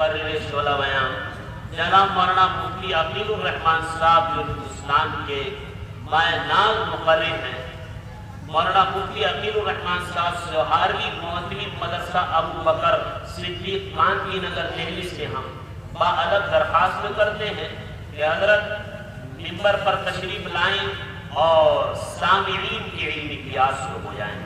مقرر شعلہ بیان جناب مولانا مفتی عقیل الرحمان صاحب جو ہندوستان کے مائع ناز مقرر ہیں، مولانا مفتی عقیل الرحمان صاحب سوہاروی معتمد مدرسہ ابو بکر صدیق کانتی نگر دہلی سے ہم باادب درخواست کرتے ہیں کہ حضرت منبر پر تشریف لائیں اور سامعین کی علمی قیاس ہو جائیں۔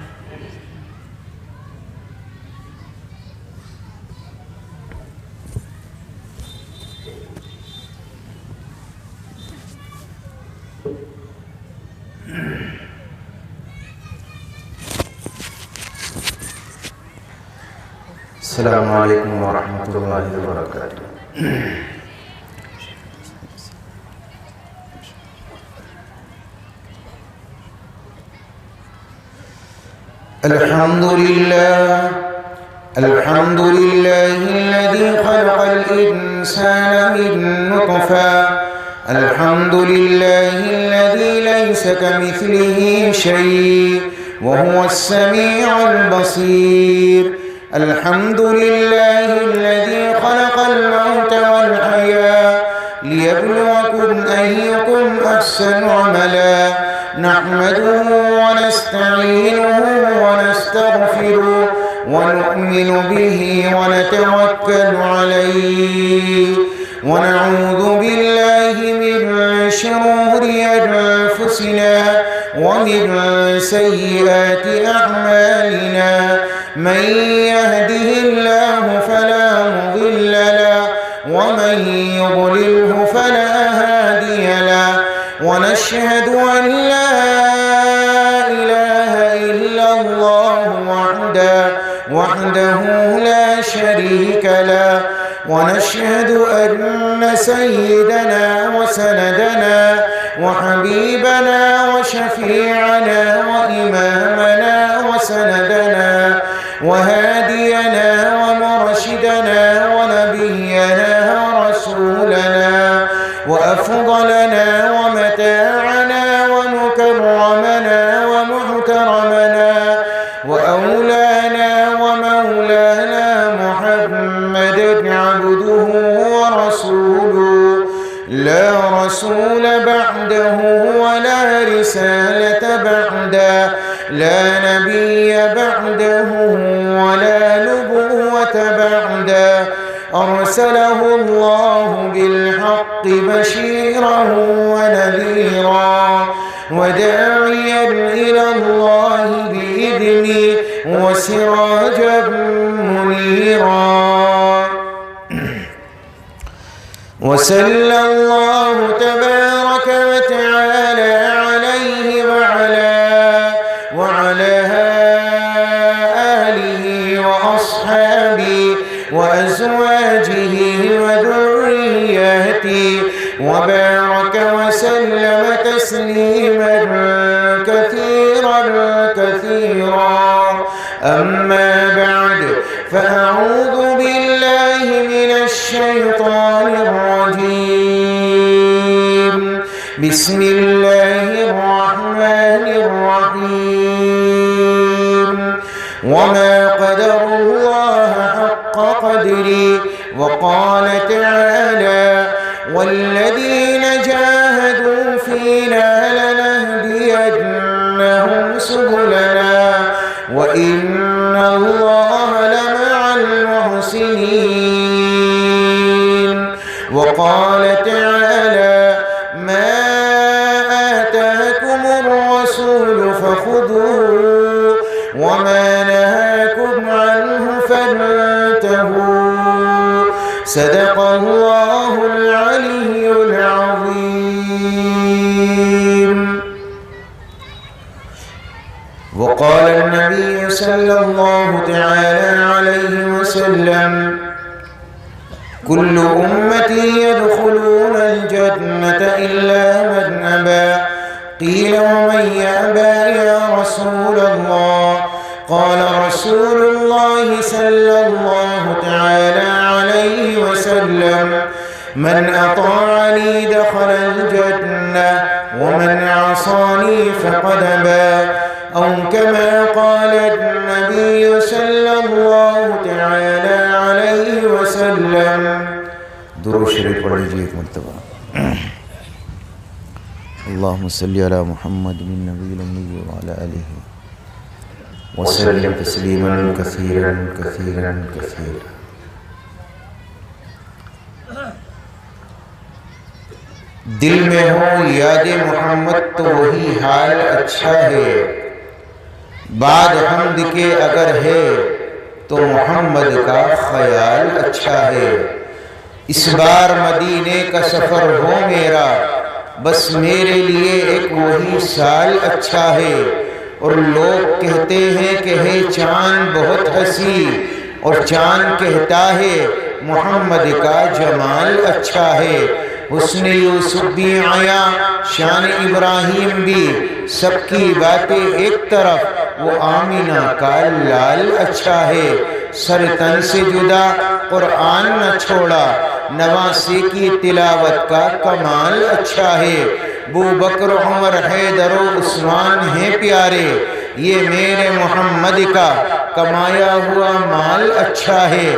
السلام علیکم ورحمۃ اللہ وبرکاتہ۔ الحمد لله الذي خلق الإنسان من نطفة، الحمد لله الذي ليس كمثله شيء وهو السميع البصير، الحمد لله الذي خلق الموت والحياة ليبلوكم أيكم أحسن عملا، نحمده ونستعينه ونستغفره ونؤمن به ونتوكل عليه، ونعوذ بالله من شرور أنفسنا ومن سيئات أعمالنا، من يهده الله فلا مضل له ومن يضلله فلا هادي له، ونشهد أن لا إله إلا الله وحده لا شريك له، ونشهد أن سيدنا وسندنا وحبيبنا وشفيعنا وإمامنا وسندنا وهادينا ومرشدنا ونبينا ورسولنا وأفضلنا ومتاعنا ومكرمنا ومحترمنا وأولانا ومولانا محمد عبده ورسوله، لا رسول بعده ولا رسالة بعده، لا نبي بعده ولا نبوة بعده، أرسله الله بالحق بشيرا ونذيرا وداعيا إلى الله بإذنه وسراجا منيرا، وصلى الله تبارك وتعالى عليه وعلى آله وأصحابه وأزواجه وذرياته، وبارك وسلم تسليما كثيرا كثيرا، أما بعد، فأعوذ بالله من الشيطان الرجيم، بسم الله الرحمن الرحيم، وما قدر الله حق قدره، وقال تعالى والذين جاهدوا فينا لنهدينهم سبلنا وإن الله لمع المحسنين، وقال تعالى ما آتاكم الرسول فخذوه وما نهاكم عنه فانتهوا، صدق الله العلي العظيم. وقال النبي صلى الله تعالى عليه وسلم كل أمتي يدخلون الجنة إلا من أبى، قيل ومن يأبى يا رسول الله؟ قال رسول الله صلى الله تعالى عليه وسلم من أطاعني دخل الجنة ومن عصاني فقد أبى، أو كما قال النبي صلى الله تعالى عليه وسلم وسلم. درود شریف پڑھ لیجیے ایک مرتبہ. اللہم صلی علی محمد النبی الامی وعلی آلہ وسلم تسلیما کثیرا کثیرا کثیرا. دل میں ہو یاد محمد تو وہی حال اچھا ہے، بعد حمد کے اگر ہے تو محمد کا خیال اچھا ہے. اس بار مدینے کا سفر ہو میرا، بس میرے لیے ایک وہی سال اچھا ہے. اور لوگ کہتے ہیں کہ ہے چاند بہت حسی، اور چاند کہتا ہے محمد کا جمال اچھا ہے. حسن یوسف بھی آیا، شان ابراہیم بھی، سب کی باتیں ایک طرف، وہ آمینہ کا لال اچھا ہے. سر تن سے جدا قرآن نہ چھوڑا، نواسے کی تلاوت کا کمال اچھا ہے. ابو بکر عمر حیدر و عثمان ہیں پیارے، یہ میرے محمد کا کمایا ہوا مال اچھا ہے.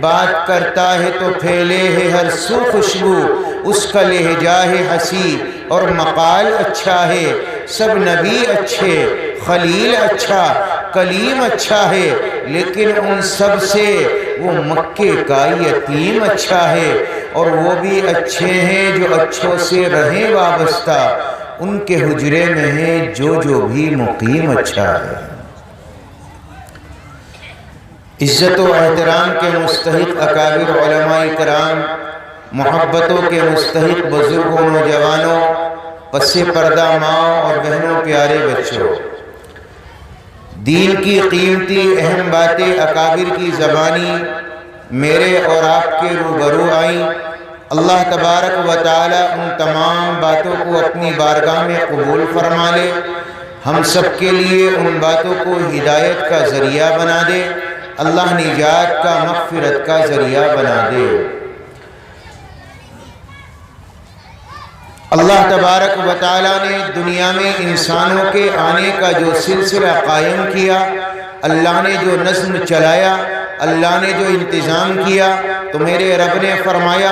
بات کرتا ہے تو پھیلے ہے ہر سو خوشبو، اس کا لہجہ ہے حسی اور مقال اچھا ہے. سب نبی اچھے، خلیل اچھا، کلیم اچھا ہے، لیکن ان سب سے وہ مکے کا یتیم اچھا ہے. اور وہ بھی اچھے ہیں جو اچھوں سے رہیں وابستہ، ان کے حجرے میں ہے جو بھی مقیم اچھا ہے. عزت و احترام کے مستحق اکابر علماء کرام، محبتوں کے مستحق بزرگوں، نوجوانوں، پس پردہ ماں اور بہنوں، پیارے بچوں، دین کی قیمتی اہم باتیں اکابر کی زبانی میرے اور آپ کے روبرو آئیں. اللہ تبارک و تعالی ان تمام باتوں کو اپنی بارگاہ میں قبول فرما لے. ہم سب کے لیے ان باتوں کو ہدایت کا ذریعہ بنا دے. اللہ نجات کا، مغفرت کا ذریعہ بنا دے. اللہ تبارک و تعالیٰ نے دنیا میں انسانوں کے آنے کا جو سلسلہ قائم کیا، اللہ نے جو نظم چلایا، اللہ نے جو انتظام کیا، تو میرے رب نے فرمایا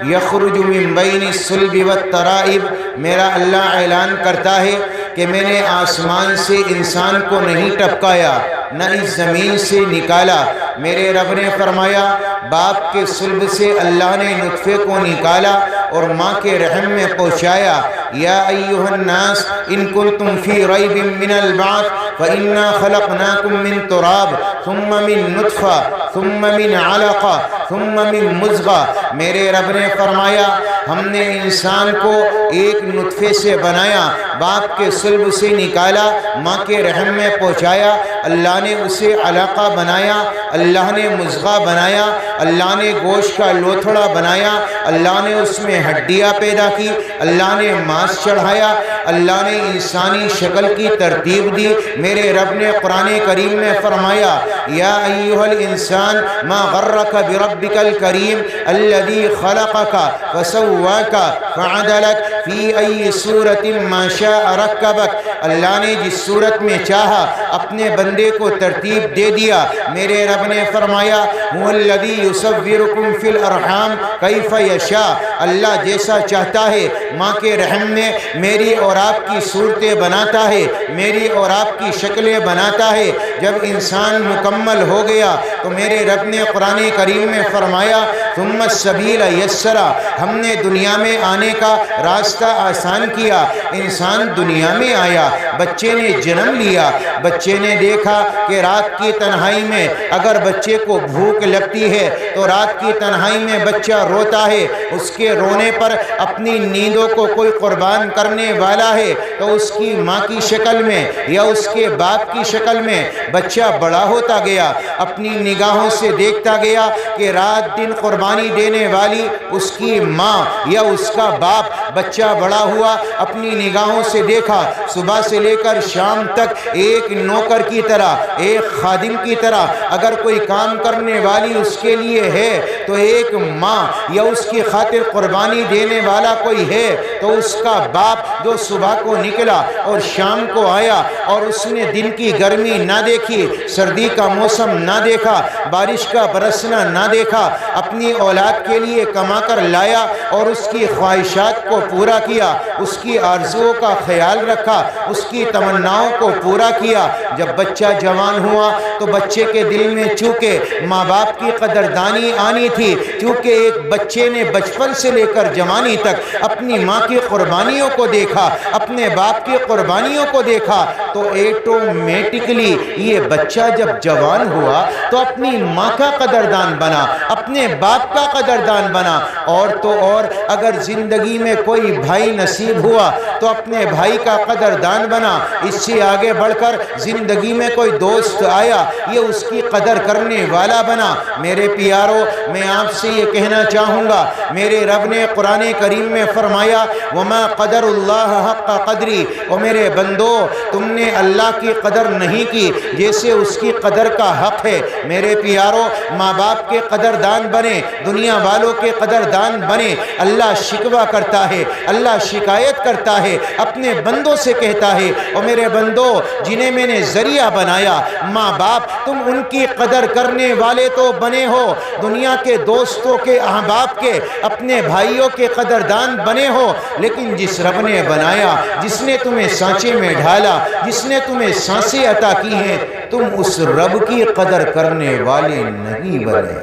یخرج من بین الصلب والترائب. میرا اللہ اعلان کرتا ہے کہ میں نے آسمان سے انسان کو نہیں ٹپکایا، نہ اس زمین سے نکالا. میرے رب نے فرمایا باپ کے صلب سے اللہ نے نطفے کو نکالا اور ماں کے رحم میں پہنچایا. یا ایھا الناس ان کنتم فی ریب من البعث فإنا خلقناکم من تراب ثم من نطفہ ثم من علقہ ثم من مضغہ. میرے رب نے فرمایا ہم نے انسان کو ایک نطفے سے بنایا، باپ کے صلب سے نکالا، ماں کے رحم میں پہنچایا. اللہ نے اسے علقہ بنایا، اللہ نے مضغہ بنایا، اللہ نے گوشت کا لوتھڑا بنایا، اللہ نے اس میں ہڈیاں پیدا کی، اللہ نے ماس چڑھایا، اللہ نے انسانی شکل کی ترتیب دی. میرے رب نے قرآن کریم میں فرمایا یا ایھا الانسان ما غرک بربک الکریم الذی خلقک فسواک فعدلک فی ای صورت ما شاء رکبک. اللہ نے جس صورت میں چاہا اپنے بندے کو ترتیب دے دیا. میرے رب نے فرمایا هو الذی یصورکم فی الارحام کیف یشاء. اللہ جیسا چاہتا ہے ماں کے رحم میں میری اور آپ کی صورتیں بناتا ہے، میری اور آپ کی شکلیں بناتا ہے. جب انسان مکمل ہو گیا تو میرے رب نے قرآن کریم میں فرمایا ثم السبیل یسرا. ہم نے دنیا میں آنے کا راستہ آسان کیا. انسان دنیا میں آیا، بچے نے جنم لیا، بچے نے دیکھا کہ رات کی تنہائی میں اگر بچے کو بھوک لگتی ہے تو رات کی تنہائی میں بچہ روتا ہے. اس کے رونے پر اپنی نیندوں کو کوئی قربان کرنے والا ہے تو اس کی ماں کی شکل میں یا اس کے باپ کی شکل میں بچہ بڑا ہوتا گیا. اپنی نگاہوں سے دیکھتا گیا کہ رات دن قربانی دینے والی اس کی ماں یا اس کا باپ. بچہ بڑا ہوا، اپنی نگاہوں سے دیکھا صبح سے لے کر شام تک ایک نوکر کی طرح، ایک خادم کی طرح اگر کوئی کام کرنے والی اس کے لیے ہے تو ایک ماں یا اس کی خاطر قربانی دینے والا کوئی ہے تو اس کا باپ جو صبح کو نکلا اور شام کو آیا اور اس نے دن کی گرمی نہ دیکھی، سردی کا موسم نہ دیکھا، بارش کا برسنا نہ دیکھا، اپنی اولاد کے لیے کما کر لایا اور اس کی خواہشات کو پورا کیا، اس کی آرزوؤں کا خیال رکھا، اس کی تمناؤں کو پورا کیا۔ جب بچہ جوان ہوا تو بچے کے دل میں چونکہ ماں باپ کی قدردانی آنی تھی، چونکہ ایک بچے نے بچپن سے لے کر جوانی تک اپنی ماں کی قربانیوں کو دیکھا، اپنے باپ کی قربانیوں کو دیکھا، تو ایٹومیٹکلی یہ بچہ جب جوان ہوا تو اپنی ماں کا قدردان بنا، اپنے باپ کا قدردان بنا، اور تو اور اگر زندگی میں کوئی بھائی نصیب ہوا تو اپنے بھائی کا قدردان بنا۔ اس سے آگے بڑھ کر زندگی میں کوئی دوست آیا، یہ اس کی قدر کرنے والا بنا۔ میرے پیارو، میں آپ سے یہ کہنا چاہوں گا، میرے رب نے قرآن کریم میں فرمایا وَمَا قَدَرُ اللَّهَ حَقَّ قَدْرِهِ، اور میرے بندو تم نے اللہ کی قدر نہیں کی جیسے اس کی قدر کا حق ہے۔ میرے پیارو، ماں باپ کے قدردان بنے، دنیا والوں کے قدردان بنے۔ اللہ شکوہ کرتا ہے، اللہ شکایت کرتا ہے، اپنے بندوں سے کہتا ہے اور میرے بندو جنہیں میں نے ذریعہ بنایا، ماں باپ، تم ان کی قدر کرنے والے تو بنے ہو، دنیا کے دوستوں کے، احباب کے، اپنے بھائیوں کے قدردان بنے ہو، لیکن جس رب نے بنایا، جس نے تمہیں سانچے میں ڈھالا، جس نے تمہیں سانسیں عطا کی ہیں، تم اس رب کی قدر کرنے والے نہیں بنے۔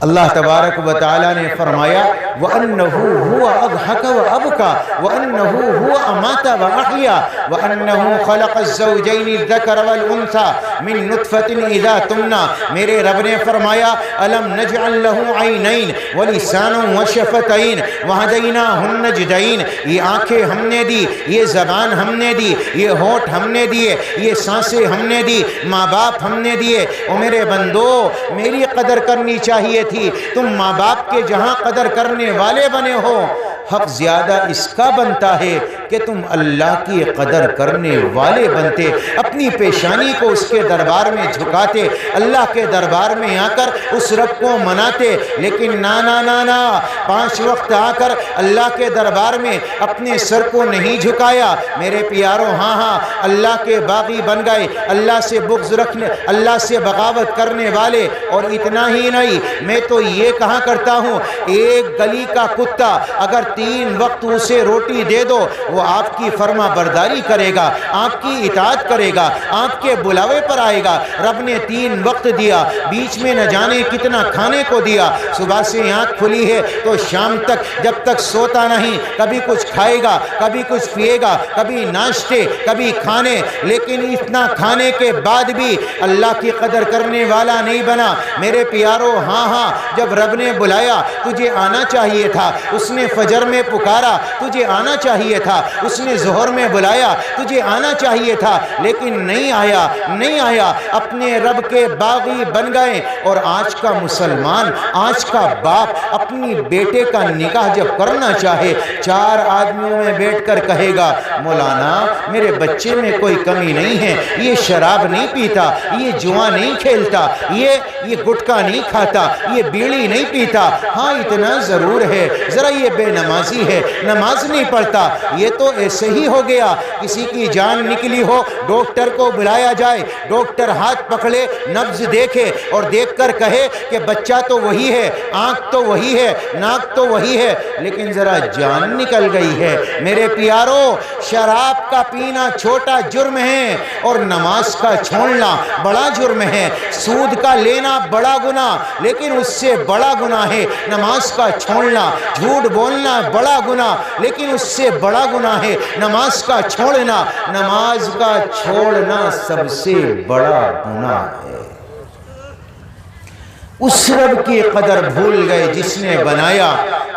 اللہ تبارک و تعالیٰ نے فرمایا وَأَنَّهُ هُوَ أَضْحَكَ وَأَبْكَى وَأَنَّهُ هُوَ أَمَاتَ وَأَحْيَا وَأَنَّهُ خَلَقَ الزَّوْجَيْنِ الذَّكَرَ وَالْأُنثَى مِن نُطْفَةٍ إِذَا تُمْنَىٰ، میرے رب نے فرمایا أَلَمْ نَجْعَلْ لَهُ عَيْنَيْنِ وَلِسَانًا وَشَفَتَيْنِ وَهَدَيْنَاهُ النَّجْدَيْنِ، یہ آنکھیں ہم نے دی، یہ زبان ہم نے دی، یہ ہونٹ ہم نے دیے، یہ سانسیں ہم نے دی، ماں باپ ہم نے دیے۔ اور میرے بندو، میری قدر کرنی چاہیے تھی، تم ماں باپ کے جہاں قدر کرنے والے بنے ہو، حق زیادہ اس کا بنتا ہے کہ تم اللہ کی قدر کرنے والے بنتے، اپنی پیشانی کو اس کے دربار میں جھکاتے، اللہ کے دربار میں آ کر اس رب کو مناتے۔ لیکن نا نا نا نا، 5 وقت آ کر اللہ کے دربار میں اپنے سر کو نہیں جھکایا۔ میرے پیارو، ہاں ہاں، اللہ کے باغی بن گئے، اللہ سے بغض رکھنے، اللہ سے بغاوت کرنے والے۔ اور اتنا ہی نہیں، میں تو یہ کہا کرتا ہوں، ایک گلی کا کتا اگر 3 وقت اسے روٹی دے دو، وہ آپ کی فرما برداری کرے گا، آپ کی اطاعت کرے گا، آپ کے بلاوے پر آئے گا۔ رب نے 3 وقت دیا، بیچ میں نہ جانے کتنا کھانے کو دیا۔ صبح سے آنکھ کھلی ہے تو شام تک جب تک سوتا نہیں، کبھی کچھ کھائے گا، کبھی کچھ پیے گا، کبھی ناشتے، کبھی کھانے، لیکن اتنا کھانے کے بعد بھی اللہ کی قدر کرنے والا نہیں بنا۔ میرے پیارو، ہاں ہاں، جب رب نے بلایا تجھے آنا چاہیے تھا، اس نے فجر میں پکارا تجھے آنا چاہیے تھا، اس نے ظہر میں بلایا تجھے آنا چاہیے تھا، لیکن نہیں آیا، نہیں آیا، اپنے رب کے باغی بن گئے۔ اور آج کا مسلمان، آج کا باپ اپنی بیٹے کا نکاح جب کرنا چاہے، 4 آدمیوں میں بیٹھ کر کہے گا مولانا میرے بچے میں کوئی کمی نہیں ہے، یہ شراب نہیں پیتا، یہ جوا نہیں کھیلتا، یہ گٹکا نہیں کھاتا، یہ بیڑی نہیں پیتا، ہاں اتنا ضرور ہے ذرا یہ بے نمازی ہے، نماز نہیں پڑھتا۔ یہ تو ایسے ہی ہو گیا، کسی کی جان نکلی ہو، ڈاکٹر کو بلایا جائے، ڈاکٹر ہاتھ پکڑے، نبض دیکھے اور دیکھ کر کہے کہ بچہ تو وہی ہے، آنکھ تو وہی ہے، ناک تو وہی ہے، لیکن ذرا جان نکل گئی ہے۔ میرے پیارو، شراب کا پینا چھوٹا جرم ہے اور نماز کا چھوڑنا بڑا جرم ہے، سود کا لینا بڑا گناہ، لیکن اس سے بڑا گناہ ہے نماز کا چھوڑنا، جھوٹ بولنا بڑا گناہ، لیکن اس سے بڑا گناہ ہے نماز کا چھوڑنا، نماز کا چھوڑنا سب سے بڑا گناہ ہے۔ اس رب کی قدر بھول گئے جس نے بنایا۔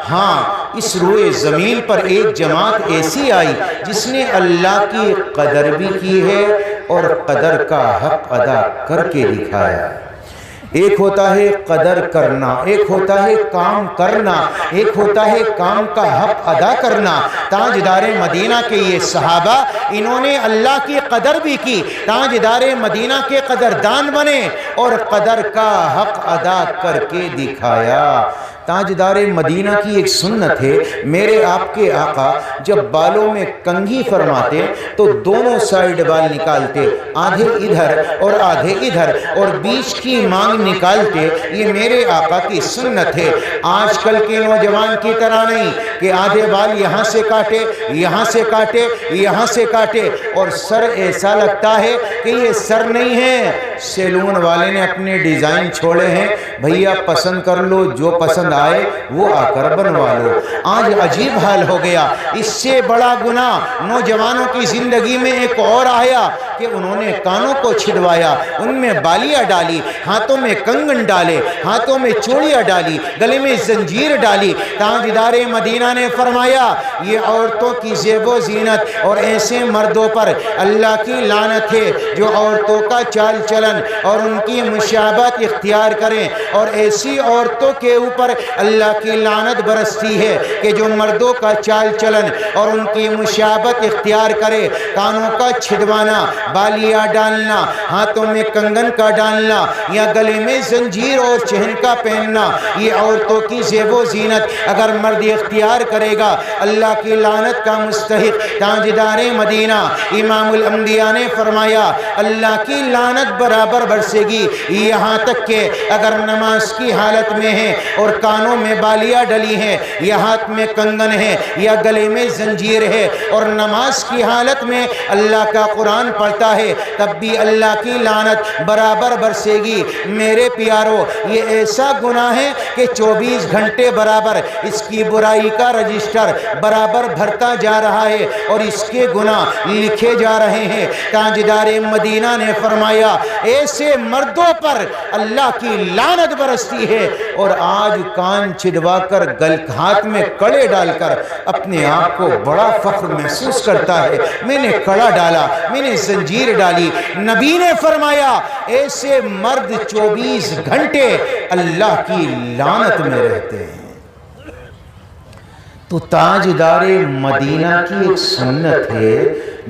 ہاں، اس روئے زمین پر ایک جماعت ایسی آئی جس نے اللہ کی قدر بھی کی ہے اور قدر کا حق ادا کر کے دکھایا۔ ایک ہوتا ہے قدر کرنا، ایک ہوتا ہے کام کرنا، ایک ہوتا ہے کام کا حق ادا کرنا۔ تاجدار مدینہ کے یہ صحابہ، انہوں نے اللہ کی قدر بھی کی، تاجدار مدینہ کے قدردان بنے اور قدر کا حق ادا کر کے دکھایا۔ تاجدار مدینہ کی ایک سنت ہے، میرے آپ کے آقا جب بالوں میں کنگھی فرماتے تو دونوں سائیڈ بال نکالتے، آدھے ادھر اور آدھے ادھر، اور بیچ کی مانگ نکالتے۔ یہ میرے آقا کی سنت ہے۔ آج کل کے نوجوان کی طرح نہیں کہ آدھے بال یہاں سے کاٹے، یہاں سے کاٹے، یہاں سے کاٹے، اور سر ایسا لگتا ہے کہ یہ سر نہیں ہے، سیلون والے نے اپنے ڈیزائن چھوڑے ہیں، بھیا پسند کر لو، جو پسند آئے وہ آ کر بنوا لو۔ آج عجیب حال ہو گیا۔ اس سے بڑا گناہ نوجوانوں کی زندگی میں ایک اور آیا کہ انہوں نے کانوں کو چھدوایا، ان میں بالیاں ڈالی، ہاتھوں میں کنگن ڈالے، ہاتھوں میں چوڑیاں ڈالی، گلے میں زنجیر ڈالی۔ تاجدار مدینہ نے فرمایا یہ عورتوں کی زیب و زینت، اور ایسے مردوں پر اللہ کی لعنت ہے جو عورتوں کا چال چلن اور ان کی مشابہت اختیار کریں، اور ایسی عورتوں کے اوپر اللہ کی لعنت برستی ہے کہ جو مردوں کا چال چلن اور ان کی مشابہت اختیار کرے۔ کانوں کا چھدوانا، بالیاں ڈالنا، ہاتھوں میں کنگن کا ڈالنا، یا گلے میں زنجیر اور چہن کا پہننا، یہ عورتوں کی زیب و زینت اگر مرد اختیار کرے گا اللہ کی لعنت کا مستحق۔ تاجدار مدینہ امام الانبیاء نے فرمایا اللہ کی لعنت برابر برسے گی، یہاں تک کہ اگر نماز کی حالت میں ہے اور کانوں میں بالیاں ڈلی ہیں، یا ہاتھ میں کنگن ہے، یا گلے میں زنجیر ہے، اور نماز کی حالت میں اللہ کا قرآن پڑھتا ہے، تب بھی اللہ کی لعنت برابر برسے گی۔ میرے پیارو، یہ ایسا گناہ ہے کہ 24 گھنٹے برابر اس کی برائی کا رجسٹر برابر بھرتا جا رہا ہے اور اس کے گناہ لکھے جا رہے ہیں۔ تاجدار مدینہ نے فرمایا ایسے مردوں پر اللہ کی لعنت برستی ہے، اور آج کان چھدوا کر ہاتھ میں کڑے ڈال کر اپنے آپ کو بڑا فخر محسوس کرتا ہے، میں نے کڑا ڈالا، میں نے زنجیر ڈالی۔ نبی نے فرمایا ایسے مرد 24 گھنٹے اللہ کی لعنت میں رہتے ہیں۔ تو تاجدار مدینہ کی ایک سنت ہے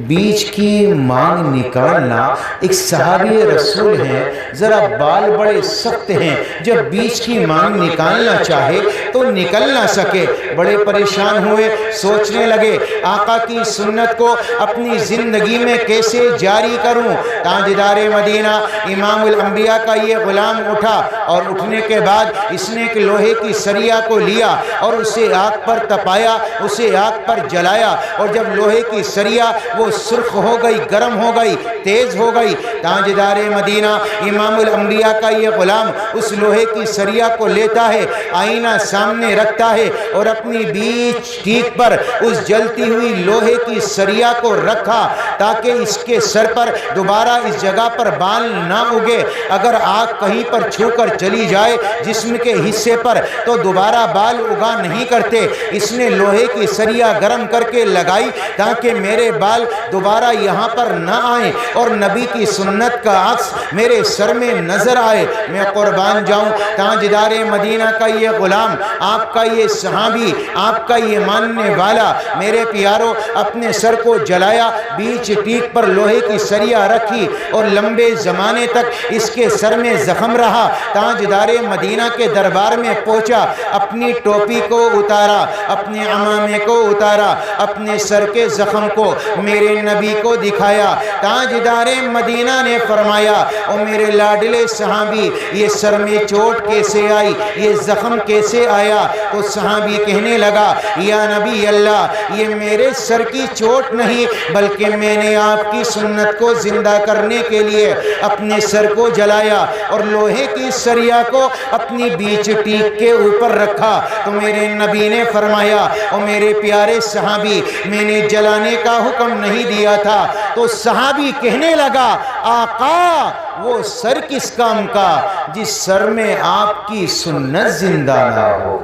بیچ کی مانگ نکالنا۔ ایک صحابی رسول ہیں، ذرا بال بڑے سخت ہیں، جب بیچ کی مانگ نکالنا چاہے تو نکل نہ سکے، بڑے پریشان ہوئے، سوچنے لگے آقا کی سنت کو اپنی زندگی میں کیسے جاری کروں۔ تاجدار مدینہ امام الانبیاء کا یہ غلام اٹھا، اور اٹھنے کے بعد اس نے ایک لوہے کی سریا کو لیا اور اسے آگ پر تپایا، اسے آگ پر جلایا، اور جب لوہے کی سریا وہ سرخ ہو گئی، گرم ہو گئی، تیز ہو گئی، تاجدار مدینہ امام الانبیاء کا یہ غلام اس لوہے کی سریا کو لیتا ہے، آئینہ سامنے رکھتا ہے، اور اپنی بیچ ٹیک پر اس جلتی ہوئی لوہے کی سریا کو رکھا تاکہ اس کے سر پر دوبارہ اس جگہ پر بال نہ اگے۔ اگر آگ کہیں پر چھو کر چلی جائے جسم کے حصے پر تو دوبارہ بال اگا نہیں کرتے۔ اس نے لوہے کی سریا گرم کر کے لگائی تاکہ میرے بال دوبارہ یہاں پر نہ آئیں اور نبی کی سنت کا عکس میرے سر میں نظر آئے۔ میں قربان جاؤں، تاجدار مدینہ کا یہ غلام، آپ کا یہ صحابی، آپ کا یہ ماننے والا، میرے پیارو اپنے سر کو جلایا، بیچ ٹیک پر لوہے کی سریا رکھی، اور لمبے زمانے تک اس کے سر میں زخم رہا۔ تاجدار مدینہ کے دربار میں پہنچا، اپنی ٹوپی کو اتارا، اپنے عمامے کو اتارا، اپنے سر کے زخم کو میرے نبی کو دکھایا۔ تاجدار مدینہ نے فرمایا او میرے لاڈلے صحابی، یہ سر میں چوٹ کیسے آئی، یہ زخم کیسے آیا؟ تو صحابی کہنے لگا یا نبی اللہ، یہ میرے سر کی چوٹ نہیں بلکہ میں نے آپ کی سنت کو زندہ کرنے کے لیے اپنے سر کو جلایا اور لوہے کی سریا کو اپنی بیچ ٹیک کے اوپر رکھا۔ تو میرے نبی نے فرمایا او میرے پیارے صحابی، میں نے جلانے کا حکم نہیں دیا تھا۔ تو صحابی کہنے لگا آقا وہ سر کس کام کا جس سر میں آپ کی سنت زندہ نہ ہو۔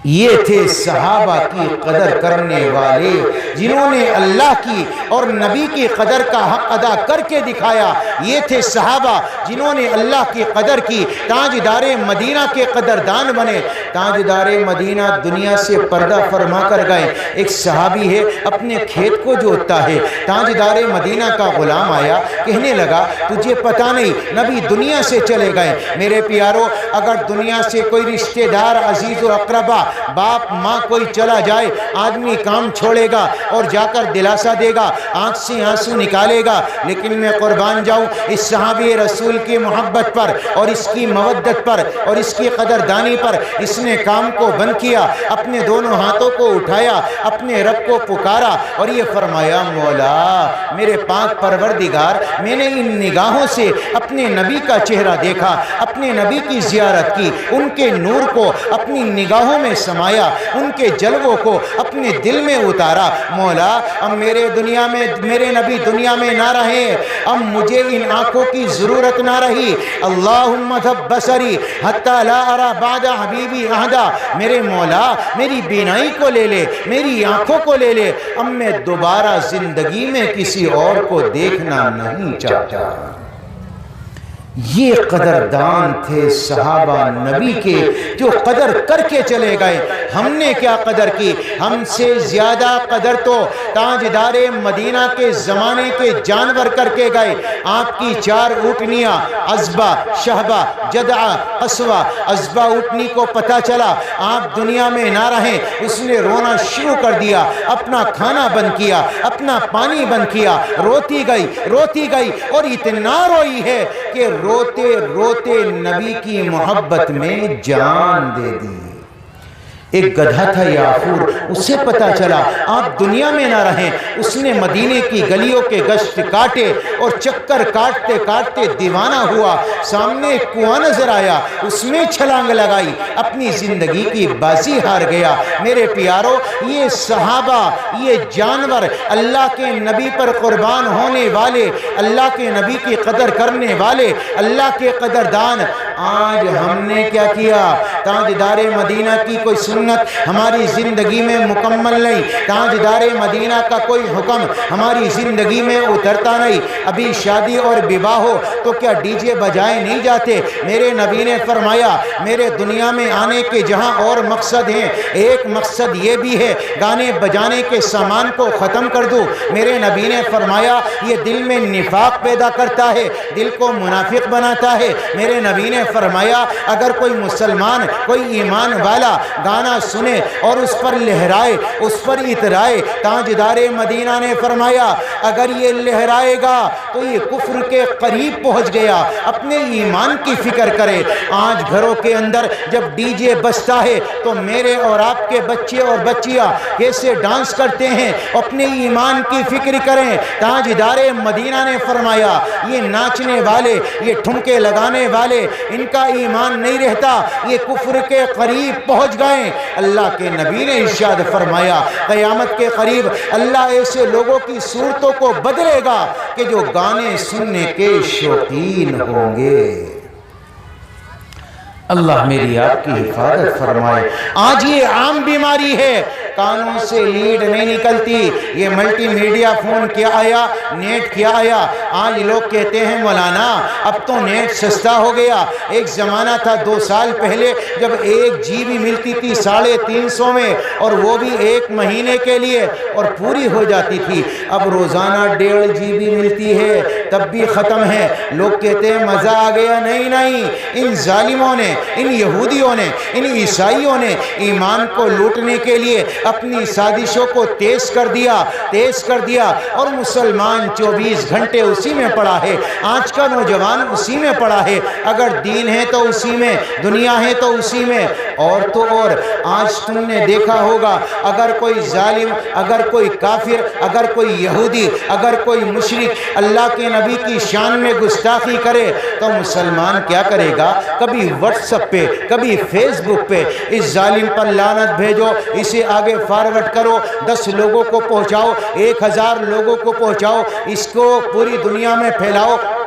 یہ تھے صحابہ کی قدر کرنے والے، جنہوں نے اللہ کی اور نبی کی قدر کا حق ادا کر کے دکھایا۔ یہ تھے صحابہ جنہوں نے اللہ کی قدر کی، تاجدار مدینہ کے قدردان بنے۔ تاجدار مدینہ دنیا سے پردہ فرما کر گئے۔ ایک صحابی ہے، اپنے کھیت کو جوتتا ہے، تاجدار مدینہ کا غلام آیا، کہنے لگا تجھے پتہ نہیں نبی دنیا سے چلے گئے۔ میرے پیارو، اگر دنیا سے کوئی رشتہ دار، عزیز و اقربا، باپ ماں کوئی چلا جائے، آدمی کام چھوڑے گا اور جا کر دلاسا دے گا، آنکھ سے آنسو نکالے گا، لیکن میں قربان جاؤں اس صحابی رسول کی محبت پر اور اس کی مودت پر اور اس کی قدردانی پر۔ اس نے کام کو بند کیا، اپنے دونوں ہاتھوں کو اٹھایا، اپنے رب کو پکارا اور یہ فرمایا مولا میرے پاک پروردگار، میں نے ان نگاہوں سے اپنے نبی کا چہرہ دیکھا، اپنے نبی کی زیارت کی، ان کے نور کو اپنی نگاہوں میں سمایا، ان کے جلووں کو اپنے دل میں اتارا۔ مولا اب میرے نبی دنیا میں نہ رہے، اب مجھے ان آنکھوں کی ضرورت نہ رہی۔ اللہم ذب بصری حتی لا ارى بعد حبیبی احدا۔ میرے مولا میری بینائی کو لے لے، میری آنکھوں کو لے لے، اب میں دوبارہ زندگی میں کسی اور کو دیکھنا نہیں چاہتا۔ یہ قدردان تھے صحابہ نبی کے، جو قدر کر کے چلے گئے۔ ہم نے کیا قدر کی؟ ہم سے زیادہ قدر تو تاجدار مدینہ کے زمانے کے جانور کر کے گئے۔ آپ کی 4 اونٹنیاں، عزبہ، شہبہ، جدعہ، قصوہ۔ عزبہ اونٹنی کو پتہ چلا آپ دنیا میں نہ رہیں، اس نے رونا شروع کر دیا، اپنا کھانا بند کیا، اپنا پانی بند کیا، روتی گئی اور اتنا روئی ہے کہ روتے روتے نبی کی محبت میں جان دے دی۔ ایک گدھا تھا یافور، اسے پتا چلا آپ دنیا میں نہ رہیں، اس نے مدینے کی گلیوں کے گشت کاٹے اور چکر کاٹتے کاٹتے دیوانہ ہوا۔ سامنے ایک کنواں نظر آیا، اس میں چھلانگ لگائی، اپنی زندگی کی بازی ہار گیا۔ میرے پیارو، یہ صحابہ، یہ جانور، اللہ کے نبی پر قربان ہونے والے، اللہ کے نبی کی قدر کرنے والے، اللہ کے قدردان، آج ہم نے کیا کیا؟ تاجدار مدینہ کی کوئی سنت ہماری زندگی میں مکمل نہیں، تاجدار مدینہ کا کوئی حکم ہماری زندگی میں اترتا نہیں۔ ابھی شادی اور بواہ ہو تو کیا ڈی جے بجائے نہیں جاتے؟ میرے نبی نے فرمایا میرے دنیا میں آنے کے جہاں اور مقصد ہیں، ایک مقصد یہ بھی ہے گانے بجانے کے سامان کو ختم کر دوں۔ میرے نبی نے فرمایا یہ دل میں نفاق پیدا کرتا ہے، دل کو منافق بناتا ہے۔ میرے نبی نے فرمایا اگر کوئی مسلمان، کوئی ایمان والا گانا سنے اور اس پر لہرائے، اس پر اترائے، تاجدار مدینہ نے فرمایا اگر یہ لہرائے گا تو یہ کفر کے قریب پہنچ گیا، اپنے ایمان کی فکر کرے۔ آج گھروں کے اندر جب ڈی جے بجتا ہے تو میرے اور آپ کے بچے اور بچیاں کیسے ڈانس کرتے ہیں، اپنے ایمان کی فکر کریں۔ تاجدار مدینہ نے فرمایا یہ ناچنے والے، یہ ٹھمکے لگانے والے، ان کا ایمان نہیں رہتا، یہ کفر کے قریب پہنچ گئے۔ اللہ کے نبی نے ارشاد فرمایا قیامت کے قریب اللہ ایسے لوگوں کی صورتوں کو بدلے گا کہ جو گانے سننے کے شوقین ہوں گے۔ اللہ میری آپ کی حفاظت فرمائے۔ آج یہ عام بیماری ہے، کانوں سے لیڈ نہیں نکلتی۔ یہ ملٹی میڈیا فون کیا آیا، نیٹ کیا آیا۔ آج لوگ کہتے ہیں مولانا اب تو نیٹ سستا ہو گیا۔ ایک زمانہ تھا 2 سال پہلے جب 1 GB ملتی تھی 350 میں، اور وہ بھی 1 مہینے کے لیے، اور پوری ہو جاتی تھی۔ اب روزانہ 1.5 GB ملتی ہے، تب بھی ختم ہے۔ لوگ کہتے ہیں مزہ آ گیا۔ نہیں، ان ظالموں نے، ان یہودیوں نے، ان عیسائیوں نے ایمان کو لوٹنے کے لیے اپنی سازشوں کو تیز کر دیا اور مسلمان 24 گھنٹے اسی میں پڑا ہے۔ آج کا نوجوان اسی میں پڑا ہے۔ اگر دین ہے تو اسی میں، دنیا ہے تو اسی میں، اور تو اور آج تم نے دیکھا ہوگا اگر کوئی ظالم، اگر کوئی کافر، اگر کوئی یہودی، اگر کوئی مشرک اللہ کے نبی کی شان میں گستاخی کرے تو مسلمان کیا کرے گا؟ کبھی واٹس ایپ پہ، کبھی فیس بک پہ اس ظالم پر لعنت بھیجو، اسے آگے فارورڈ کرو، 10 لوگوں کو پہنچاؤ، 1000 لوگوں کو پہنچاؤ، اس کو پوری دنیا میں پھیلاؤ۔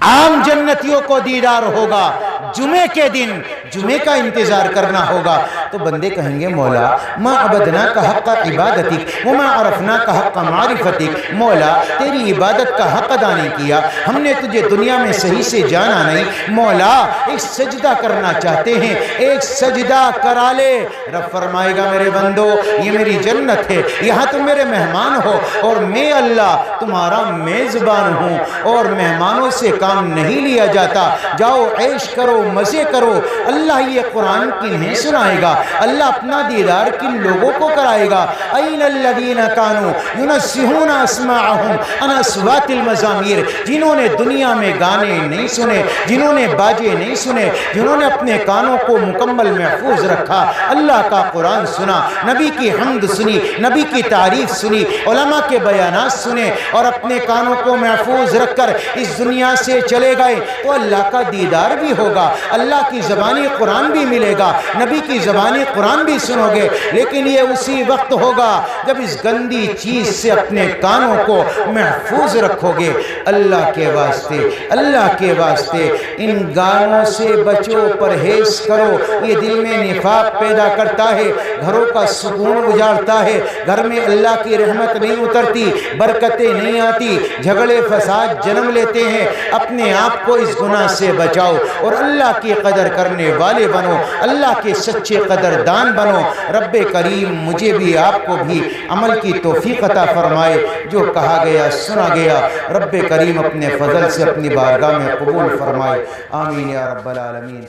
عام جنتیوں کو دیدار ہوگا، جمعے کے دن جمعے کا انتظار کرنا ہوگا۔ تو بندے کہیں گے مولا ما عبدناک حق عبادتک وما عرفناک حق معرفتک، مولا تیری عبادت کا حق ادا نہیں کیا، ہم نے تجھے دنیا میں صحیح سے جانا نہیں، مولا ایک سجدہ کرنا چاہتے ہیں، ایک سجدہ کرا لے۔ رب فرمائے گا میرے بندو یہ میری جنت ہے، یہاں تم میرے مہمان ہو اور میں اللہ تمہارا میزبان ہوں، اور مہمانوں سے کام نہیں لیا جاتا، جاؤ عیش کرو، مزے کرو۔ اللہ یہ قرآن کنہیں سنائے گا؟ اللہ اپنا دیدار کن لوگوں کو کرائے گا؟ این الذین کانوا ینزہون اسماعہم عن اصوات المزامیر، جنہوں نے دنیا میں گانے نہیں سنے، جنہوں نے باجے نہیں سنے، جنہوں نے اپنے کانوں کو مکمل محفوظ رکھا، اللہ کا قرآن سنا، نبی کی حمد سنی، نبی کی تعریف سنی، علماء کے بیانات سنے، اور اپنے کانوں کو محفوظ رکھ کر اس دنیا سے چلے گئے، تو اللہ کا دیدار بھی ہوگا، اللہ کی زبانی قرآن بھی ملے گا، نبی کی زبانی قرآن بھی سنو گے۔ لیکن یہ اسی وقت ہوگا جب اس گندی چیز سے اپنے کانوں کو محفوظ رکھو گے۔ اللہ کے واسطے، اللہ کے واسطے ان گانوں سے بچو، پرہیز کرو، یہ دل میں نفاق پیدا کرتا ہے، گھروں کا سکون اجاڑتا ہے، گھر میں اللہ کی رحمت نہیں اترتی، برکتیں نہیں آتی، جھگڑے فساد جنم لیتے ہیں۔ اپنے آپ کو اس گناہ سے بچاؤ اور اللہ کی قدر کرنے والے بنو، اللہ کے سچے قدردان بنو۔ رب کریم مجھے بھی آپ کو بھی عمل کی توفیق عطا فرمائے، جو کہا گیا سنا گیا رب کریم اپنے فضل سے اپنی بارگاہ میں قبول فرمائے، آمین یا رب العالمین۔